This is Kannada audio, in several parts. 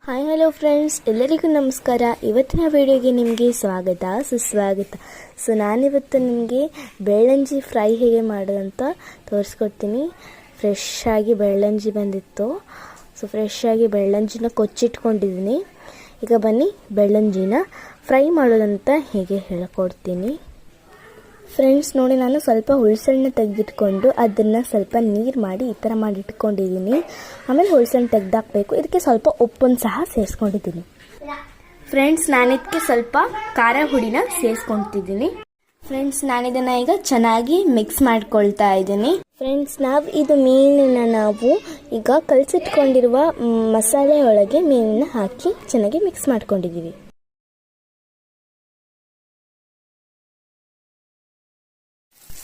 ಹಾಯ್ ಹಲೋ ಫ್ರೆಂಡ್ಸ್, ಎಲ್ಲರಿಗೂ ನಮಸ್ಕಾರ. ಇವತ್ತಿನ ವಿಡಿಯೋಗೆ ನಿಮಗೆ ಸ್ವಾಗತ ಸುಸ್ವಾಗತ. ನಾನಿವತ್ತು ನಿಮಗೆ ಬೆಳ್ಳಂಜಿ ಫ್ರೈ ಹೇಗೆ ಮಾಡೋದಂತ ತೋರಿಸ್ಕೊಡ್ತೀನಿ. ಫ್ರೆಶ್ ಆಗಿ ಬೆಳ್ಳಂಜಿ ಬಂದಿತ್ತು. ಫ್ರೆಶ್ ಆಗಿ ಬೆಳ್ಳಂಜಿನ ಕೊಚ್ಚಿಟ್ಕೊಂಡಿದ್ದೀನಿ. ಈಗ ಬನ್ನಿ ಬೆಳ್ಳಂಜಿನ ಫ್ರೈ ಮಾಡೋದಂತ ಹೇಗೆ ಹೇಳ್ಕೊಡ್ತೀನಿ. ಫ್ರೆಂಡ್ಸ್ ನೋಡಿ, ನಾನು ಸ್ವಲ್ಪ ಹುಳ್ಸಣ್ಣ ತೆಗೆದಿಟ್ಕೊಂಡು ಅದನ್ನು ಸ್ವಲ್ಪ ನೀರು ಮಾಡಿ ಈ ಥರ ಮಾಡಿ ಇಟ್ಕೊಂಡಿದ್ದೀನಿ. ಆಮೇಲೆ ಹುಳ್ಸಣ್ಣ ತೆಗೆದಾಕಬೇಕು. ಇದಕ್ಕೆ ಸ್ವಲ್ಪ ಉಪ್ಪನ್ನು ಸಹ ಸೇರಿಸ್ಕೊಂಡಿದ್ದೀನಿ. ಫ್ರೆಂಡ್ಸ್, ನಾನಿದಕ್ಕೆ ಸ್ವಲ್ಪ ಖಾರ ಹುಡಿನ ಸೇರಿಸ್ಕೊಳ್ತಿದ್ದೀನಿ. ಫ್ರೆಂಡ್ಸ್, ನಾನಿದನ್ನು ಈಗ ಚೆನ್ನಾಗಿ ಮಿಕ್ಸ್ ಮಾಡ್ಕೊಳ್ತಾ ಇದ್ದೀನಿ. ಫ್ರೆಂಡ್ಸ್, ಇದು ಮೀನನ್ನು ನಾವು ಈಗ ಕಲಸಿಟ್ಕೊಂಡಿರುವ ಮಸಾಲೆ ಒಳಗೆ ಮೀನನ್ನು ಹಾಕಿ ಚೆನ್ನಾಗಿ ಮಿಕ್ಸ್ ಮಾಡ್ಕೊಂಡಿದ್ದೀವಿ.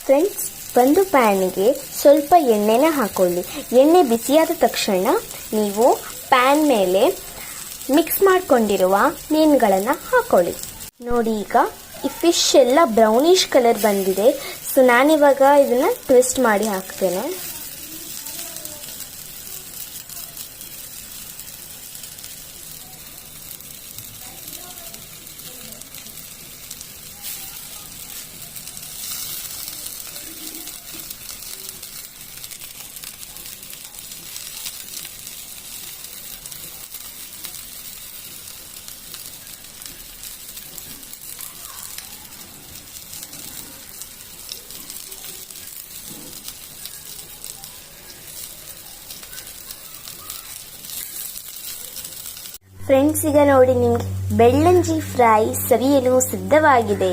ಫ್ರೆಂಡ್ಸ್, ಒಂದು ಪ್ಯಾನಿಗೆ ಸ್ವಲ್ಪ ಎಣ್ಣೆನ ಹಾಕೊಳ್ಳಿ. ಎಣ್ಣೆ ಬಿಸಿಯಾದ ತಕ್ಷಣ ನೀವು ಪ್ಯಾನ್ ಮೇಲೆ ಮಿಕ್ಸ್ ಮಾಡ್ಕೊಂಡಿರುವ ಮೀನುಗಳನ್ನು ಹಾಕೊಳ್ಳಿ. ನೋಡಿ, ಈಗ ಈ ಫಿಶ್ ಎಲ್ಲ ಬ್ರೌನಿಶ್ ಕಲರ್ ಬಂದಿದೆ. ನಾನಿವಾಗ ಇದನ್ನು ಟ್ವಿಸ್ಟ್ ಮಾಡಿ ಹಾಕ್ತೇನೆ. ಫ್ರೆಂಡ್ಸ್, ಈಗ ನೋಡಿ, ನಿಮಗೆ ಬೆಳ್ಳಂಜಿ ಫ್ರೈ ಸವಿಯಲು ಸಿದ್ಧವಾಗಿದೆ.